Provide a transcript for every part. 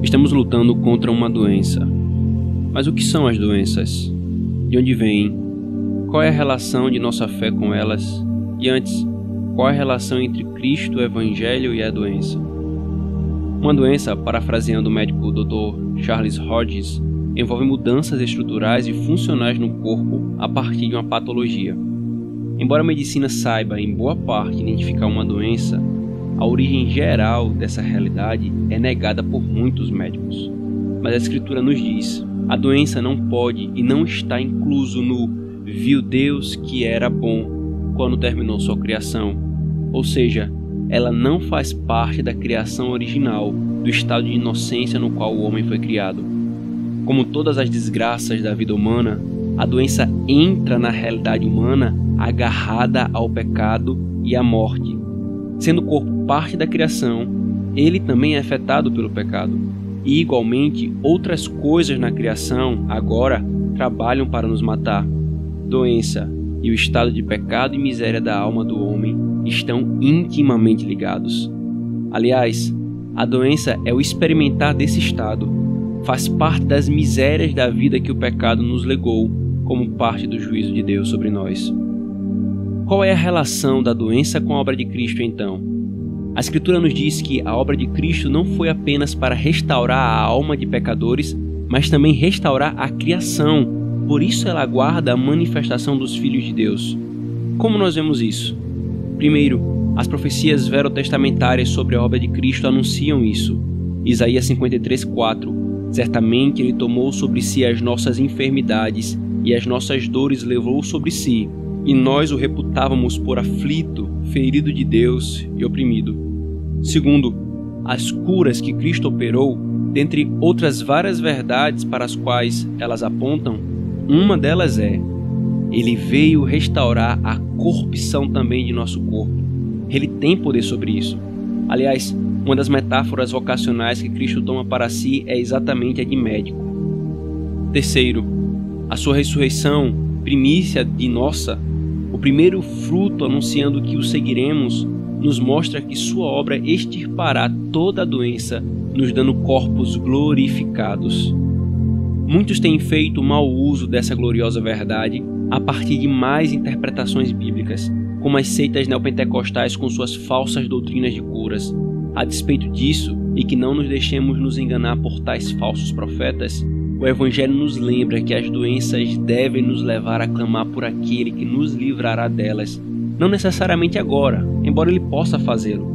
Estamos lutando contra uma doença. Mas o que são as doenças? De onde vêm? Qual é a relação de nossa fé com elas? E antes, qual é a relação entre Cristo, o Evangelho e a doença? Uma doença, parafraseando o médico Dr. Charles Hodges, envolve mudanças estruturais e funcionais no corpo a partir de uma patologia. Embora a medicina saiba, em boa parte, identificar uma doença, a origem geral dessa realidade é negada por muitos médicos. Mas a Escritura nos diz: a doença não pode e não está incluso no "viu Deus que era bom" quando terminou sua criação. Ou seja, ela não faz parte da criação original, do estado de inocência no qual o homem foi criado. Como todas as desgraças da vida humana, a doença entra na realidade humana agarrada ao pecado e à morte. Sendo o corpo parte da criação, ele também é afetado pelo pecado. E igualmente, outras coisas na criação agora trabalham para nos matar. Doença e o estado de pecado e miséria da alma do homem estão intimamente ligados. Aliás, a doença é o experimentar desse estado. Faz parte das misérias da vida que o pecado nos legou, como parte do juízo de Deus sobre nós. Qual é a relação da doença com a obra de Cristo, então? A Escritura nos diz que a obra de Cristo não foi apenas para restaurar a alma de pecadores, mas também restaurar a criação. Por isso ela aguarda a manifestação dos filhos de Deus. Como nós vemos isso? Primeiro, as profecias verotestamentárias sobre a obra de Cristo anunciam isso. Isaías 53:4. Certamente ele tomou sobre si as nossas enfermidades e as nossas dores levou sobre si, e nós o reputávamos por aflito, ferido de Deus e oprimido. Segundo, as curas que Cristo operou, dentre outras várias verdades para as quais elas apontam, uma delas é: ele veio restaurar a corrupção também de nosso corpo. Ele tem poder sobre isso. Aliás, uma das metáforas vocacionais que Cristo toma para si é exatamente a de médico. Terceiro, a sua ressurreição, primícia de nossa, o primeiro fruto anunciando que o seguiremos, nos mostra que sua obra extirpará toda a doença, nos dando corpos glorificados. Muitos têm feito mau uso dessa gloriosa verdade a partir de mais interpretações bíblicas, como as seitas neopentecostais com suas falsas doutrinas de curas. A despeito disso, e que não nos deixemos nos enganar por tais falsos profetas, o Evangelho nos lembra que as doenças devem nos levar a clamar por aquele que nos livrará delas, não necessariamente agora, embora ele possa fazê-lo,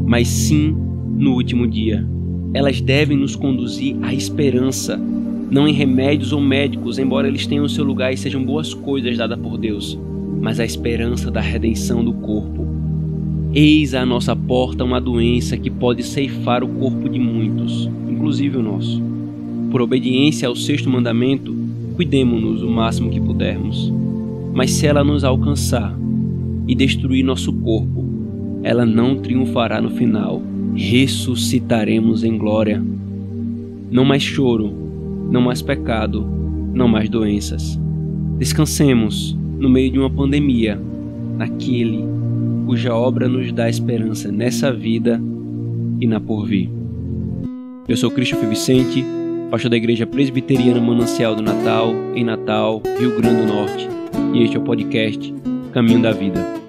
mas sim no último dia. Elas devem nos conduzir à esperança, não em remédios ou médicos, embora eles tenham seu lugar e sejam boas coisas dadas por Deus, mas a esperança da redenção do corpo. Eis à nossa porta uma doença que pode ceifar o corpo de muitos, inclusive o nosso. Por obediência ao sexto mandamento, cuidemo-nos o máximo que pudermos. Mas se ela nos alcançar e destruir nosso corpo, ela não triunfará no final. Ressuscitaremos em glória. Não mais choro, não mais pecado, não mais doenças. Descansemos no meio de uma pandemia, naquele cuja obra nos dá esperança nessa vida e na porvir. Eu sou Christopher Vicente, pastor da Igreja Presbiteriana Manancial do Natal, em Natal, Rio Grande do Norte, e este é o podcast Caminho da Vida.